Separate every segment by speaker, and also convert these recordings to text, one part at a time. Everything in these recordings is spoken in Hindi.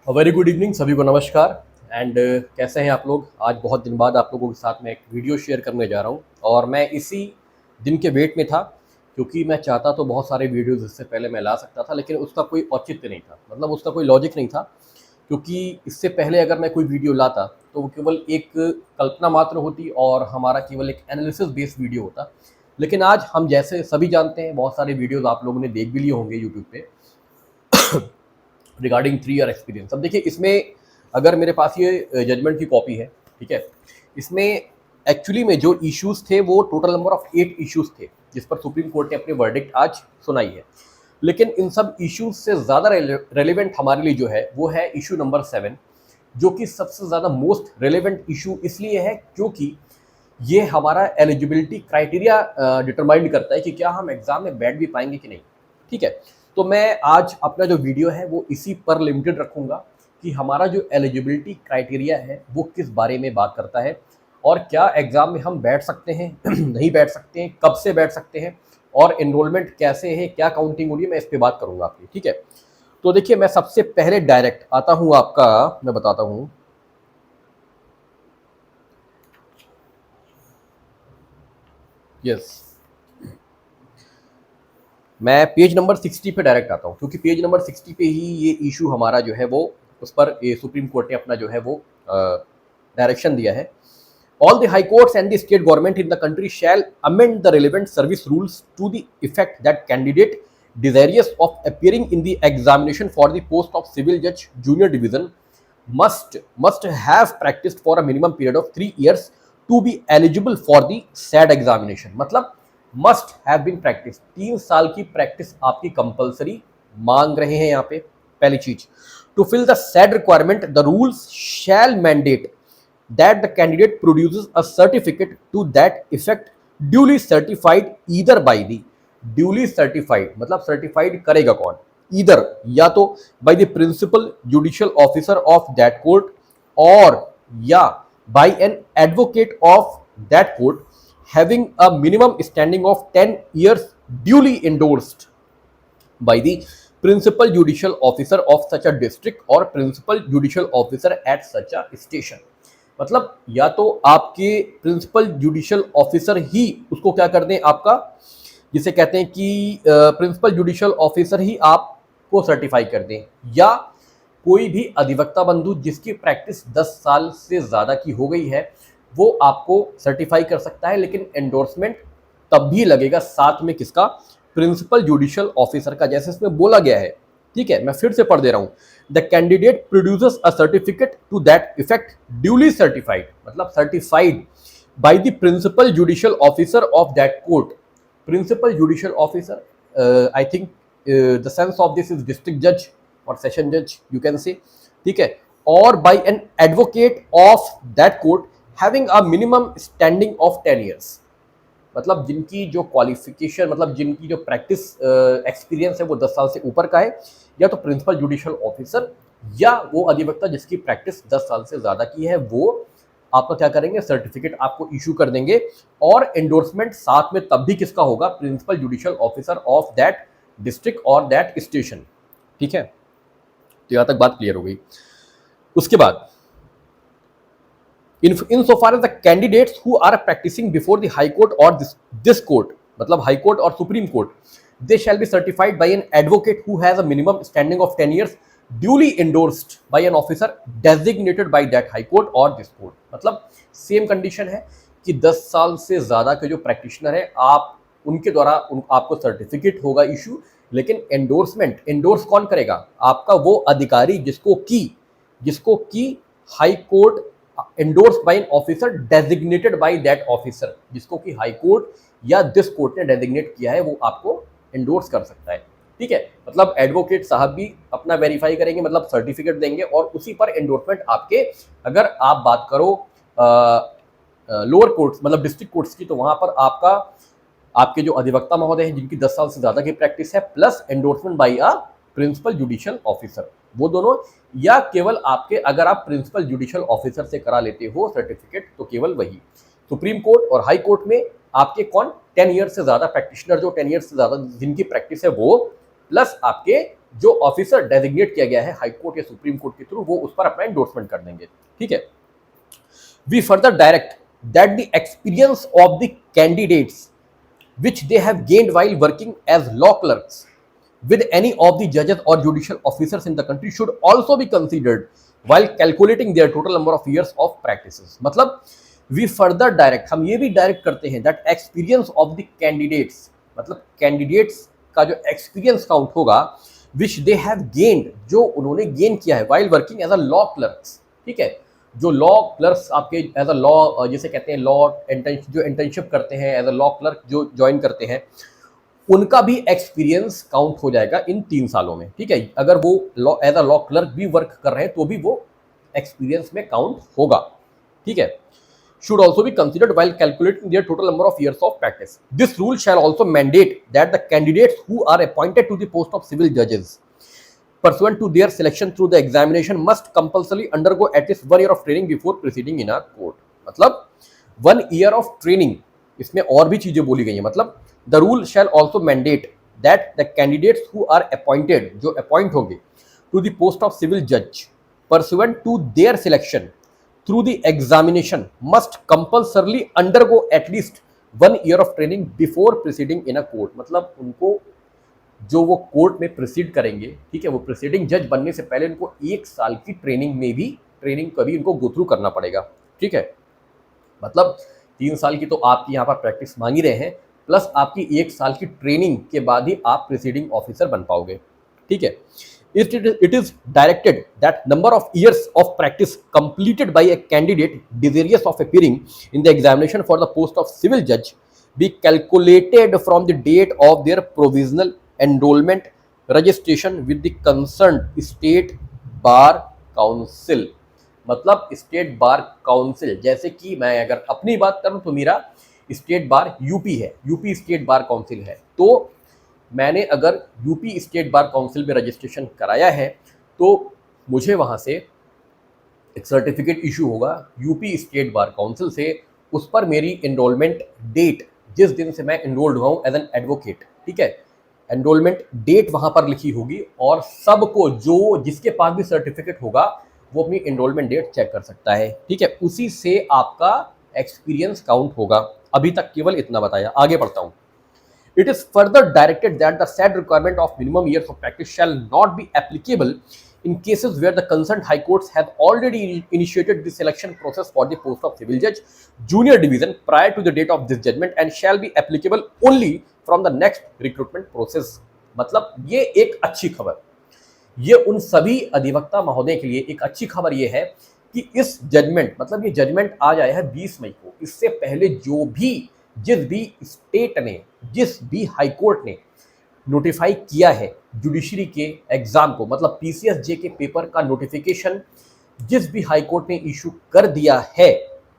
Speaker 1: वेरी गुड इवनिंग सभी को नमस्कार। एंड कैसे हैं आप लोग। आज बहुत दिन बाद आप लोगों के साथ में एक वीडियो शेयर करने जा रहा हूं और मैं इसी दिन के वेट में था, क्योंकि मैं चाहता तो बहुत सारे वीडियोस इससे पहले मैं ला सकता था, लेकिन उसका कोई औचित्य नहीं था, मतलब उसका कोई लॉजिक नहीं था। क्योंकि इससे पहले अगर मैं कोई वीडियो लाता तो वो केवल एक कल्पना मात्र होती और हमारा केवल एक एनालिसिस बेस्ड वीडियो होता। लेकिन आज हम जैसे सभी जानते हैं, बहुत सारे वीडियोज़ आप लोगों ने देख भी लिए होंगे यूट्यूब पे रिगार्डिंग 3 ईयर एक्सपीरियंस। अब देखिए, इसमें अगर मेरे पास ये जजमेंट की कॉपी है, ठीक है, इसमें एक्चुअली में जो इश्यूज थे वो टोटल नंबर ऑफ 8 इश्यूज थे जिस पर सुप्रीम कोर्ट ने अपनी वर्डिक्ट आज सुनाई है। लेकिन इन सब इश्यूज से ज़्यादा रेलिवेंट हमारे लिए जो है वो है इशू नंबर 7, जो कि सबसे ज़्यादा मोस्ट रेलिवेंट इशू इसलिए है क्योंकि ये हमारा एलिजिबिलिटी क्राइटेरिया डिटरमाइंड करता है कि क्या हम एग्ज़ाम में बैठ भी पाएंगे कि नहीं। ठीक है, तो मैं आज अपना जो वीडियो है वो इसी पर लिमिटेड रखूँगा कि हमारा जो एलिजिबिलिटी क्राइटेरिया है वो किस बारे में बात करता है और क्या एग्ज़ाम में हम बैठ सकते हैं नहीं बैठ सकते हैं, कब से बैठ सकते हैं और एनरोलमेंट कैसे है, क्या काउंटिंग हो रही है, मैं इस पर बात करूँगा आपकी। ठीक है, तो देखिए, मैं सबसे पहले डायरेक्ट आता हूँ आपका, मैं बताता हूँ। यस, मैं पेज नंबर 60 पे डायरेक्ट आता हूँ, क्योंकि पेज नंबर 60 पे ही ये इशू हमारा जो है वो, उस पर ये सुप्रीम कोर्ट ने अपना जो है वो डायरेक्शन दिया है। All the high courts and the state government in the country shall amend the relevant service rules to the effect that candidate desirous of appearing in the examination for the post of civil judge junior division must have practiced for a minimum period of 3 years to be eligible for the said examination। मतलब must have been practiced, 3 साल की प्रैक्टिस आपकी कंपलसरी मांग रहे हैं यहाँ पे। पहली चीज, to fill the said requirement the rules shall mandate that the candidate produces a certificate to that effect duly certified either by the duly certified मतलब certified करेगा कौन, either या तो by the principal judicial officer of that court और या by an advocate of that court having a minimum standing of 10 years duly endorsed by the principal judicial officer of such a district or principal judicial officer at such a station। मतलब या तो आपके प्रिंसिपल जुडिशियल ऑफिसर ही उसको क्या कर दें, आपका जिसे कहते हैं कि प्रिंसिपल जुडिशियल ऑफिसर ही आपको सर्टिफाई कर दें, या कोई भी अधिवक्ता बंधु जिसकी प्रैक्टिस 10 साल से ज़्यादा की हो गई है वो आपको सर्टिफाई कर सकता है। लेकिन एंडोर्समेंट तब भी लगेगा साथ में किसका, प्रिंसिपल जुडिशियल ऑफिसर का, जैसे इसमें बोला गया है। ठीक है, मैं फिर से पढ़ दे रहा हूं। The candidate produces a certificate to that effect duly certified मतलब certified by the principal judicial officer of that court. Principal judicial officer, I think the sense of this is district जज और सेशन जज यू कैन से। ठीक है, और by an advocate of that court having a minimum standing of 10 years. मतलब जिनकी जो क्वालिफिकेशन, मतलब जिनकी जो प्रैक्टिस एक्सपीरियंस है वो 10 साल से ऊपर का है, या तो प्रिंसिपल जुडिशियल ऑफिसर या वो अधिवक्ता जिसकी प्रैक्टिस 10 साल से ज़्यादा की है, वो आपको क्या करेंगे, सर्टिफिकेट आपको इशू कर देंगे। और एंडोर्समेंट साथ में तब भी किसका होगा, principal judicial officer of that district और दैट स्टेशन। ठीक है, तो यहाँ तक बात क्लियर हो गई। उसके बाद insofar as the candidates who are practicing before the high court or this court मतलब high court और supreme court, they shall be certified by an advocate who has a minimum standing of 10 years duly endorsed by an officer designated by that high court or this court। मतलब सेम कंडीशन है कि 10 साल से ज़्यादा के जो प्रैक्टिशनर है आप उनके द्वारा आपको सर्टिफिकेट होगा इशू, लेकिन एंडोर्समेंट एंडोर्स कौन करेगा, आपका वो अधिकारी जिसको की high court endorsed by an officer designated by that officer, जिसको कि हाई कोर्ट या दिस कोर्ट ने डेजिग्नेट किया है, वो आपको एंडोर्स कर सकता है। ठीक है, मतलब एडवोकेट साहब भी अपना वेरीफाई करेंगे, मतलब सर्टिफिकेट देंगे और उसी पर एंडोर्समेंट आपके, अगर आप बात करो लोअर कोर्ट्स मतलब डिस्ट्रिक्ट कोर्ट्स की, तो वहां पर आपके जो अधिवक्ता महोदय हैं जिनकी 10 साल से ज्यादा की प्रैक्टिस है, plus endorsement by a principal judicial officer, वो दोनों, या केवल आपके अगर आप प्रिंसिपल जुडिशियल ऑफिसर से करा लेते हो सर्टिफिकेट तो केवल वही। सुप्रीम कोर्ट और हाई कोर्ट में आपके कौन, 10 ईयर से ज्यादा प्रैक्टिशनर, जो 10 ईयर से ज्यादा जिनकी प्रैक्टिस है वो, प्लस आपके जो ऑफिसर डेजिग्नेट किया गया है हाई कोर्ट या सुप्रीम कोर्ट के थ्रू, वो उस पर अपना एंडोर्समेंट कर देंगे। ठीक है। We further direct that the experience of the candidates which they have gained while working as law clerks with any of the judges or judicial officers in the country should also be considered while calculating their total number of years of practices। मतलब we further direct, हम ये भी डायरेक्ट करते हैं that experience of the candidates, मतलब candidates का जो experience काउंट होगा which they have gained, जो उन्होंने गेन किया है while working as a law clerks। ठीक है, जो लॉ क्लर्क्स आपके एज अ लॉ, जैसे कहते हैं लॉ जो इंटर्नशिप करते हैं एज अ लॉ क्लर्क जो ज्वाइन करते हैं, उनका भी एक्सपीरियंस काउंट हो जाएगा इन 3 सालों में। ठीक है, अगर वो law as a law clerk भी वर्क कर रहे हैं तो भी वो एक्सपीरियंस में काउंट होगा। ठीक है। should also be considered while calculating their total number of years of practice. This rule shall also mandate that the candidates who are appointed to the post of civil judges pursuant to their selection through the examination must compulsorily undergo at least 1 year of training before proceeding in a court। मतलब 1 year of training, इसमें और भी चीजें बोली गई हैं। मतलब the rule shall also mandate that the candidates who are appointed, जो अपॉइंट होंगे to the post of civil judge pursuant to their selection through the examination must compulsorily undergo at least 1 year of training before proceeding in a court। मतलब उनको जो वो कोर्ट में प्रोसीड करेंगे, ठीक है, वो प्रोसीडिंग जज बनने से पहले उनको 1 साल की ट्रेनिंग कभी उनको गो थ्रू करना पड़ेगा। ठीक है, मतलब 3 साल की तो आपकी यहाँ पर प्रैक्टिस मांग ही रहे हैं, प्लस आपकी 1 साल की ट्रेनिंग के बाद ही आप प्रिसीडिंग ऑफिसर बन पाओगे। ठीक है। It is directed that number of years of practice completed by a candidate desirous of appearing in the examination for the post of civil judge be calculated from the date of their provisional enrollment registration with the concerned state bar council। मतलब स्टेट बार काउंसिल, जैसे कि मैं अगर अपनी बात करूं तो मेरा स्टेट बार यूपी है, यूपी स्टेट बार काउंसिल है, तो मैंने अगर यूपी स्टेट बार काउंसिल में रजिस्ट्रेशन कराया है तो मुझे वहाँ से एक सर्टिफिकेट इशू होगा यूपी स्टेट बार काउंसिल से, उस पर मेरी एनरोलमेंट डेट, जिस दिन से मैं एनरोल्ड हुआ हूँ एज एन एडवोकेट, ठीक है, एनरोलमेंट डेट वहाँ पर लिखी होगी और सबको जो जिसके पास भी सर्टिफिकेट होगा वो अपनी एनरोलमेंट डेट चेक कर सकता है। ठीक है, उसी से आपका एक्सपीरियंस काउंट होगा। अभी तक केवल इतना बताया, आगे बढ़ता हूँ। It is further directed that the said requirement of minimum years of practice shall not be applicable in cases where the concerned high courts have already initiated the selection process for the post of civil judge junior division prior to the date of this judgment and shall be applicable only from the next recruitment process। मतलब ये एक अच्छी खबर, ये उन सभी अधिवक्ता महोदय के लिए एक अच्छी खबर ये है कि इस जजमेंट, मतलब ये जजमेंट आ जाया है 20 मई को, इससे पहले जिस भी स्टेट ने, जिस भी हाई कोर्ट ने नोटिफाई किया है जुडिशरी के एग्जाम को, मतलब पीसीएसजे के पेपर का नोटिफिकेशन जिस भी हाई कोर्ट ने इशू कर दिया है,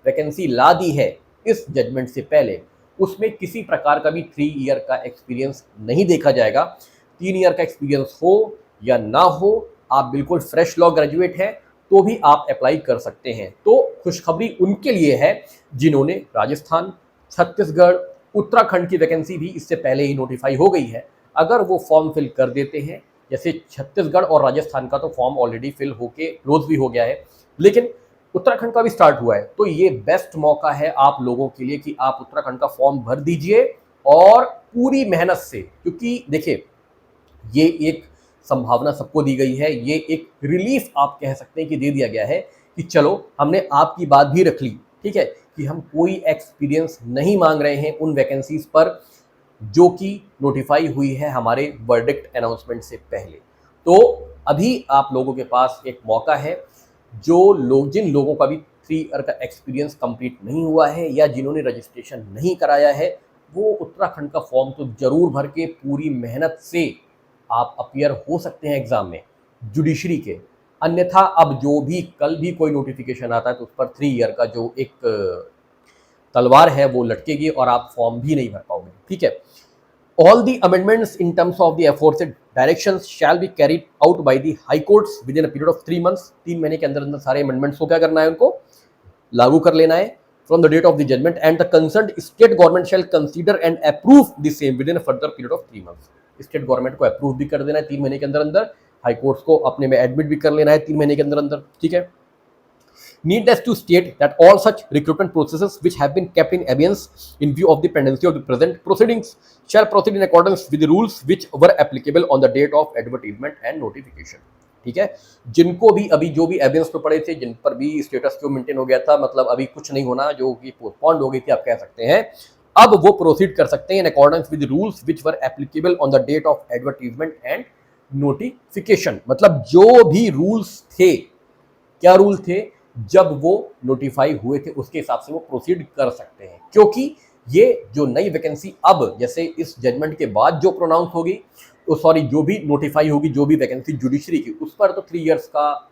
Speaker 1: वैकेंसी ला दी है इस जजमेंट से पहले, उसमें किसी प्रकार का भी 3 ईयर का एक्सपीरियंस नहीं देखा जाएगा। 3 ईयर का एक्सपीरियंस हो या ना हो, आप बिल्कुल फ्रेश लॉ ग्रेजुएट हैं तो भी आप अप्लाई कर सकते हैं। तो खुशखबरी उनके लिए है जिन्होंने राजस्थान, छत्तीसगढ़, उत्तराखंड की वैकेंसी भी इससे पहले ही नोटिफाई हो गई है, अगर वो फॉर्म फिल कर देते हैं, जैसे छत्तीसगढ़ और राजस्थान का तो फॉर्म ऑलरेडी फिल होके क्लोज भी हो गया है, लेकिन उत्तराखंड का भी स्टार्ट हुआ है, तो ये बेस्ट मौका है आप लोगों के लिए कि आप उत्तराखंड का फॉर्म भर दीजिए और पूरी मेहनत से, क्योंकि देखिए ये एक संभावना सबको दी गई है, ये एक रिलीफ आप कह सकते हैं कि दे दिया गया है कि चलो हमने आपकी बात भी रख ली, ठीक है, कि हम कोई एक्सपीरियंस नहीं मांग रहे हैं उन वैकेंसीज पर जो कि नोटिफाई हुई है हमारे वर्डिक्ट अनाउंसमेंट से पहले। तो अभी आप लोगों के पास एक मौका है, जिन लोगों का भी 3 ईयर का एक्सपीरियंस कंप्लीट नहीं हुआ है या जिन्होंने रजिस्ट्रेशन नहीं कराया है, वो उत्तराखंड का फॉर्म तो जरूर भर के पूरी मेहनत से आप अपीयर हो सकते हैं एग्जाम में जुडिशरी के। अन्यथा अब जो भी कल भी कोई नोटिफिकेशन आता है तो उस पर 3 ईयर का जो एक तलवार है वो लटकेगी और आप फॉर्म भी नहीं भर पाओगे। ठीक है, all the amendments in terms of the aforesaid directions shall be carried out by the high courts with in a period of 3 months. 3 महीने के अंदर अंदर सारे अमेंडमेंट्स को क्या करना है, उनको लागू कर लेना है from the date of the judgment, and the concerned state government shall consider and approve the same within a further period of 3 months. State government को अप्रूव भी कर देना है 3 महीने के अंदर अंदर, हाई कोर्ट्स को अपने में एडमिट भी कर लेना है 3 महीने के अंदर अंदर, ठीक है। Needless to state that all such recruitment processes which have been kept in abeyance in view of the pendency of the present proceedings shall proceed in accordance with the rules which were applicable on the date of advertisement and notification। ठीक है, जिनको भी अभी जो भी एविडेंस पे पड़े थे, जिन पर भी स्टेटस क्यों मेंटेन हो गया था, मतलब अभी कुछ नहीं होना, जो कि पोस्टपोन्ड हो गई थी, आप कह सकते हैं, अब वो प्रोसीड कर सकते हैं in accordance with rules which were applicable on the date of advertisement and notification. मतलब जो भी रूल्स थे, क्या रूल थे, जब वो नोटिफाई हुए थे उसके हिसाब से वो प्रोसीड कर सकते हैं, क्योंकि ये जो नई वैकेंसी अब जैसे इस जजमेंट के बाद जो प्रोनाउंस होगी, सॉरी जो भी नोटिफाई होगी, जो भी वैकेंसी जुडिशरी की, उस पर तो 3 इयर्स का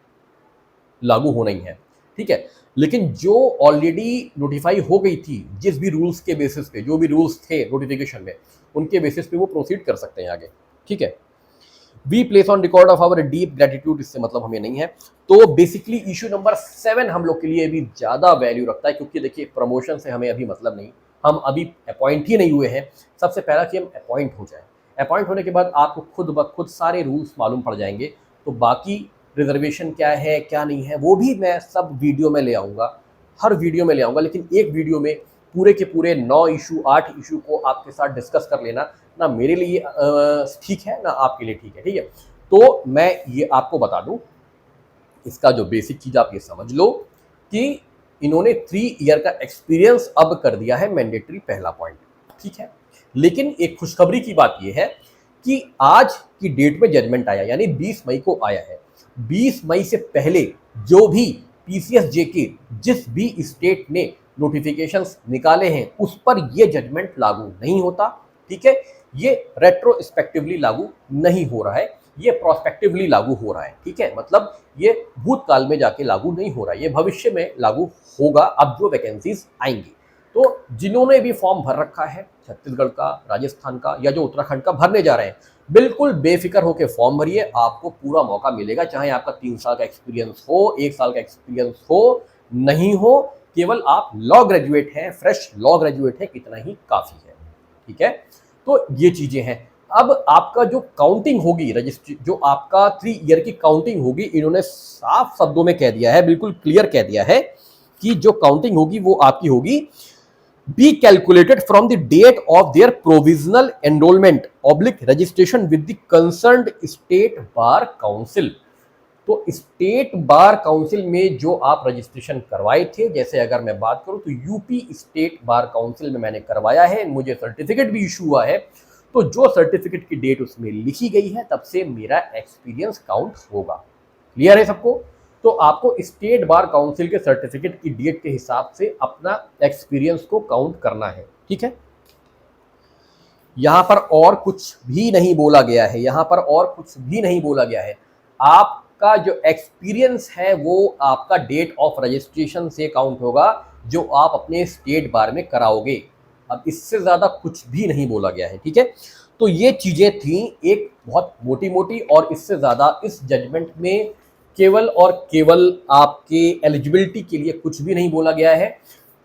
Speaker 1: लागू होना ही है, ठीक है। लेकिन जो ऑलरेडी नोटिफाई हो गई थी, जिस भी रूल्स के बेसिस पे, जो भी रूल्स थे नोटिफिकेशन में, उनके बेसिस पे वो प्रोसीड कर सकते हैं आगे, ठीक है। We place on record of our deep gratitude, इससे मतलब हमें नहीं है। तो बेसिकली इशू नंबर 7 हम लोग के लिए भी ज़्यादा वैल्यू रखता है, क्योंकि देखिए प्रमोशन से हमें अभी मतलब नहीं, हम अभी अपॉइंट ही नहीं हुए हैं। सबसे पहला कि हम अपॉइंट हो जाएं, अपॉइंट होने के बाद आपको खुद ब खुद सारे रूल्स मालूम पड़ जाएंगे। तो बाकी रिजर्वेशन क्या है क्या नहीं है वो भी मैं सब वीडियो में ले आऊँगा, हर वीडियो में ले आऊँगा, लेकिन एक वीडियो में पूरे के पूरे 9 इशू 8 इशू को आपके साथ डिस्कस कर लेना ना मेरे लिए ठीक है ना आपके लिए ठीक है, ठीक है। तो मैं ये आपको बता दूं, इसका जो बेसिक चीज़ आप ये समझ लो कि इन्होंने 3 ईयर का एक्सपीरियंस अब कर दिया है मैंडेटरी, पहला पॉइंट, ठीक है। लेकिन एक खुशखबरी की बात ये है कि आज की डेट में जजमेंट आया, यानी 20 मई को आया है। 20 मई से पहले जो भी PCSJ के जिस भी स्टेट ने नोटिफिकेशंस निकाले हैं उस पर ये जजमेंट लागू नहीं होता, ठीक है। ये रेट्रोस्पेक्टिवली लागू नहीं हो रहा है, ये प्रोस्पेक्टिवली लागू हो रहा है, ठीक है। मतलब ये भूतकाल में जाके लागू नहीं हो रहा है, ये भविष्य में लागू होगा अब जो वैकेंसीज आएंगी। तो जिन्होंने भी फॉर्म भर रखा है छत्तीसगढ़ का, राजस्थान का या जो उत्तराखंड का भरने जा रहे हैं, बिल्कुल बेफिक्र होकर फॉर्म भरिए, आपको पूरा मौका मिलेगा, चाहे आपका 3 साल का एक्सपीरियंस हो, 1 साल का एक्सपीरियंस हो, नहीं हो, केवल आप लॉ ग्रेजुएट हैं, फ्रेश लॉ ग्रेजुएट हैं, कितना ही काफ़ी है, ठीक है। तो ये चीज़ें हैं। अब आपका जो काउंटिंग होगी, रजिस्ट्री जो आपका 3 ईयर की काउंटिंग होगी, इन्होंने साफ शब्दों में कह दिया है, बिल्कुल क्लियर कह दिया है कि जो काउंटिंग होगी वो आपकी होगी be calculated from the date of their provisional enrolment oblique registration with the concerned state bar council. तो स्टेट बार काउंसिल में जो आप रजिस्ट्रेशन करवाए थे, जैसे अगर मैं बात करूं तो यूपी स्टेट बार काउंसिल में मैंने करवाया है, मुझे सर्टिफिकेट भी इशू हुआ है, तो जो सर्टिफिकेट की डेट उसमें लिखी गई है तब से मेरा एक्सपीरियंस काउंट होगा। क्लियर है सबको? तो आपको स्टेट बार काउंसिल के सर्टिफिकेट की डेट के हिसाब से अपना एक्सपीरियंस को काउंट करना है, ठीक है। यहां पर और कुछ भी नहीं बोला गया है, यहां पर और कुछ भी नहीं बोला गया है। आपका जो एक्सपीरियंस है वो आपका डेट ऑफ रजिस्ट्रेशन से काउंट होगा जो आप अपने स्टेट बार में कराओगे। अब इससे ज़्यादा कुछ भी नहीं बोला गया है, ठीक है। तो ये चीज़ें थी एक बहुत मोटी मोटी, और इससे ज़्यादा इस जजमेंट में केवल और केवल आपके एलिजिबिलिटी के लिए कुछ भी नहीं बोला गया है।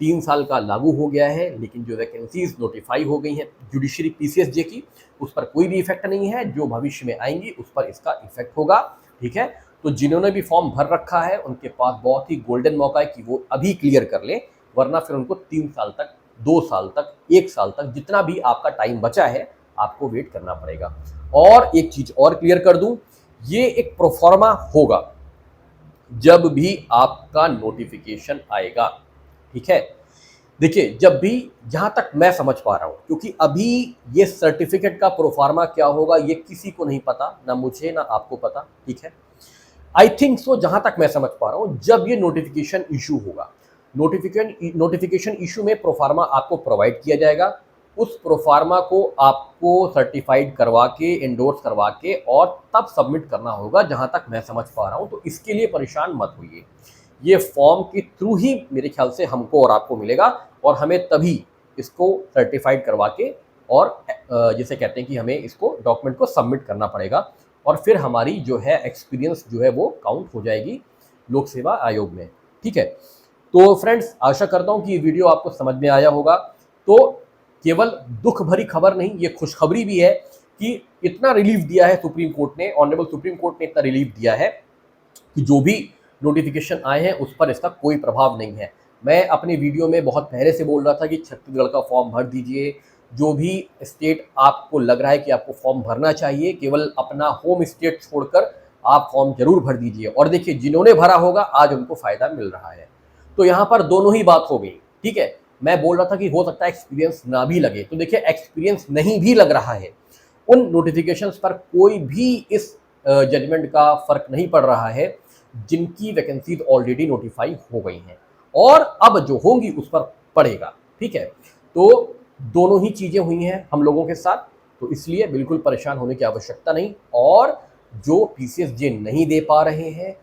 Speaker 1: 3 साल का लागू हो गया है, लेकिन जो वैकेंसीज नोटिफाई हो गई हैं जुडिशरी PCSJ की, उस पर कोई भी इफेक्ट नहीं है, जो भविष्य में आएंगी उस पर इसका इफेक्ट होगा, ठीक है। तो जिन्होंने भी फॉर्म भर रखा है उनके पास बहुत ही गोल्डन मौका है कि वो अभी क्लियर कर ले, वरना फिर उनको 3 साल तक, 2 साल तक, 1 साल तक, जितना भी आपका टाइम बचा है आपको वेट करना पड़ेगा। और एक चीज और क्लियर कर दूं, ये एक प्रोफॉर्मा होगा जब भी आपका नोटिफिकेशन आएगा, ठीक है। देखिए जब भी, जहां तक मैं समझ पा रहा हूं, क्योंकि अभी ये सर्टिफिकेट का प्रोफार्मा क्या होगा ये किसी को नहीं पता, ना मुझे ना आपको पता, ठीक है। आई थिंक सो, जहां तक मैं समझ पा रहा हूं, जब ये नोटिफिकेशन इशू होगा, नोटिफिकेशन इशू में प्रोफार्मा आपको प्रोवाइड किया जाएगा। उस प्रोफार्मा को आपको सर्टिफाइड करवा के, एंडोर्स करवा के और तब सबमिट करना होगा, जहां तक मैं समझ पा रहा हूं। तो इसके लिए परेशान मत होइए, ये फॉर्म के थ्रू ही मेरे ख्याल से हमको और आपको मिलेगा, और हमें तभी इसको सर्टिफाइड करवा के और जिसे कहते हैं कि हमें इसको डॉक्यूमेंट को सबमिट करना पड़ेगा, और फिर हमारी जो है एक्सपीरियंस जो है वो काउंट हो जाएगी लोक सेवा आयोग में, ठीक है। तो फ्रेंड्स, आशा करता हूँ कि ये वीडियो आपको समझ में आया होगा। तो केवल दुख भरी खबर नहीं, ये खुशखबरी भी है कि इतना रिलीफ दिया है सुप्रीम कोर्ट ने, ऑनरेबल सुप्रीम कोर्ट ने इतना रिलीफ दिया है कि जो भी नोटिफिकेशन आए हैं उस पर इसका कोई प्रभाव नहीं है। मैं अपने वीडियो में बहुत पहले से बोल रहा था कि छत्तीसगढ़ का फॉर्म भर दीजिए, जो भी स्टेट आपको लग रहा है कि आपको फॉर्म भरना चाहिए, केवल अपना होम स्टेट छोड़कर आप फॉर्म जरूर भर दीजिए। और देखिए, जिन्होंने भरा होगा आज उनको फायदा मिल रहा है। तो यहाँ पर दोनों ही बात हो गई, ठीक है। मैं बोल रहा था कि हो सकता है एक्सपीरियंस ना भी लगे, तो देखिए एक्सपीरियंस नहीं भी लग रहा है, उन नोटिफिकेशंस पर कोई भी इस जजमेंट का फर्क नहीं पड़ रहा है जिनकी वैकेंसीज ऑलरेडी नोटिफाई हो गई हैं, और अब जो होंगी उस पर पड़ेगा, ठीक है। तो दोनों ही चीजें हुई हैं हम लोगों के साथ, तो इसलिए बिल्कुल परेशान होने की आवश्यकता नहीं। और जो पीसीएसजे नहीं दे पा रहे हैं,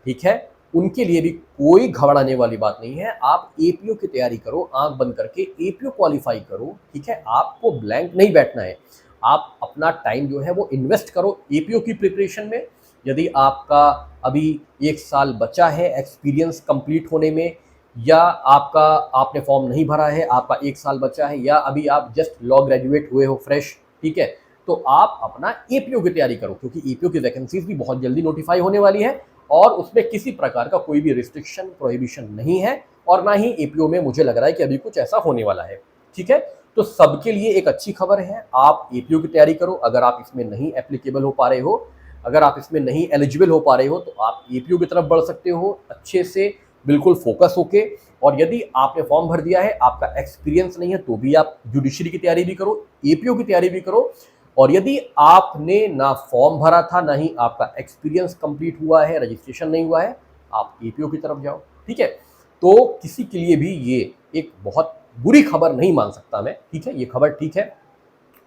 Speaker 1: ठीक है, उनके लिए भी कोई घबराने वाली बात नहीं है। आप एपीओ की तैयारी करो, आंख बंद करके एपीओ क्वालिफाई करो, ठीक है। आपको ब्लैंक नहीं बैठना है, आप अपना टाइम जो है वो इन्वेस्ट करो एपीओ की प्रिपरेशन में। यदि आपका अभी 1 साल बचा है एक्सपीरियंस कंप्लीट होने में, या आपने फॉर्म नहीं भरा है, आपका 1 साल बचा है, या अभी आप जस्ट लॉ ग्रेजुएट हुए हो फ्रेश, ठीक है, तो आप अपना एपीओ की तैयारी करो, क्योंकि एपीओ की वैकेंसीज भी बहुत जल्दी नोटिफाई होने वाली है और उसमें किसी प्रकार का कोई भी रिस्ट्रिक्शन प्रोहिबिशन नहीं है, और ना ही एपीओ में मुझे लग रहा है कि अभी कुछ ऐसा होने वाला है, ठीक है। तो सबके लिए एक अच्छी खबर है, आप एपीओ की तैयारी करो। अगर आप इसमें नहीं एप्लीकेबल हो पा रहे हो, अगर आप इसमें नहीं एलिजिबल हो पा रहे हो, तो आप एपीओ की तरफ बढ़ सकते हो अच्छे से, बिल्कुल फोकस होके। और यदि आपने फॉर्म भर दिया है, आपका एक्सपीरियंस नहीं है, तो भी आप जुडिशरी की तैयारी भी करो, एपीओ की तैयारी भी करो। और यदि आपने ना फॉर्म भरा था, ना ही आपका एक्सपीरियंस कंप्लीट हुआ है, रजिस्ट्रेशन नहीं हुआ है, आप एपीओ की तरफ जाओ, ठीक है। तो किसी के लिए भी ये एक बहुत बुरी खबर नहीं मान सकता मैं, ठीक है। ये खबर ठीक है,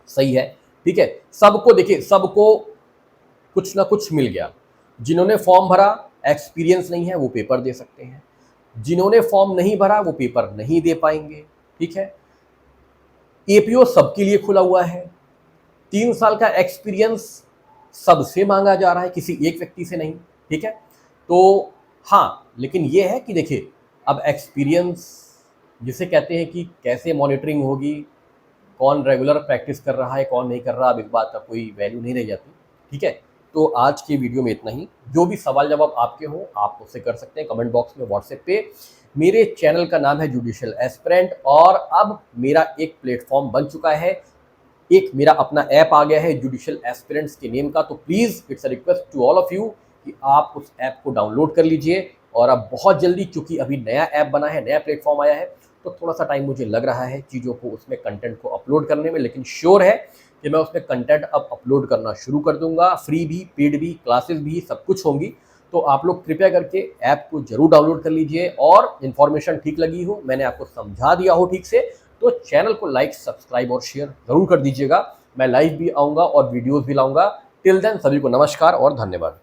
Speaker 1: सही है, ठीक है। सबको देखिए, सबको कुछ ना कुछ मिल गया। जिन्होंने फॉर्म भरा, एक्सपीरियंस नहीं है, वो पेपर दे सकते हैं। जिन्होंने फॉर्म नहीं भरा, वो पेपर नहीं दे पाएंगे, ठीक है। एपीओ सबके लिए खुला हुआ है। 3 साल का एक्सपीरियंस सबसे मांगा जा रहा है, किसी एक व्यक्ति से नहीं, ठीक है। तो हाँ, लेकिन ये है कि देखिए, अब एक्सपीरियंस जिसे कहते हैं कि कैसे मॉनिटरिंग होगी, कौन रेगुलर प्रैक्टिस कर रहा है, कौन नहीं कर रहा, अब इस बात का कोई वैल्यू नहीं रह जाती, ठीक है। तो आज के वीडियो में इतना ही। जो भी सवाल जवाब आपके हो, आप मुझसे कर सकते हैं कमेंट बॉक्स में, व्हाट्सएप पे। मेरे चैनल का नाम है जुडिशियल एस्पिरेंट, और अब मेरा एक प्लेटफॉर्म बन चुका है, एक मेरा अपना ऐप आ गया है जुडिशियल एस्पिरेंट्स के नेम का। तो please, it's a request to all of you कि आप उस ऐप को डाउनलोड कर लीजिए। और अब बहुत जल्दी, क्योंकि अभी नया ऐप बना है, नया प्लेटफॉर्म आया है, तो थोड़ा सा टाइम मुझे लग रहा है चीज़ों को, उसमें कंटेंट को अपलोड करने में, लेकिन श्योर है कि मैं उसमें कंटेंट अब अपलोड करना शुरू कर दूंगा। फ्री भी, पेड भी, क्लासेस भी, सब कुछ होंगी। तो आप लोग कृपया करके ऐप को जरूर डाउनलोड कर लीजिए। और इन्फॉर्मेशन ठीक लगी हो, मैंने आपको समझा दिया हो ठीक से, तो चैनल को लाइक, सब्सक्राइब और शेयर जरूर कर दीजिएगा। मैं लाइव भी आऊँगा और वीडियोज़ भी लाऊँगा। टिल देन, सभी को नमस्कार और धन्यवाद।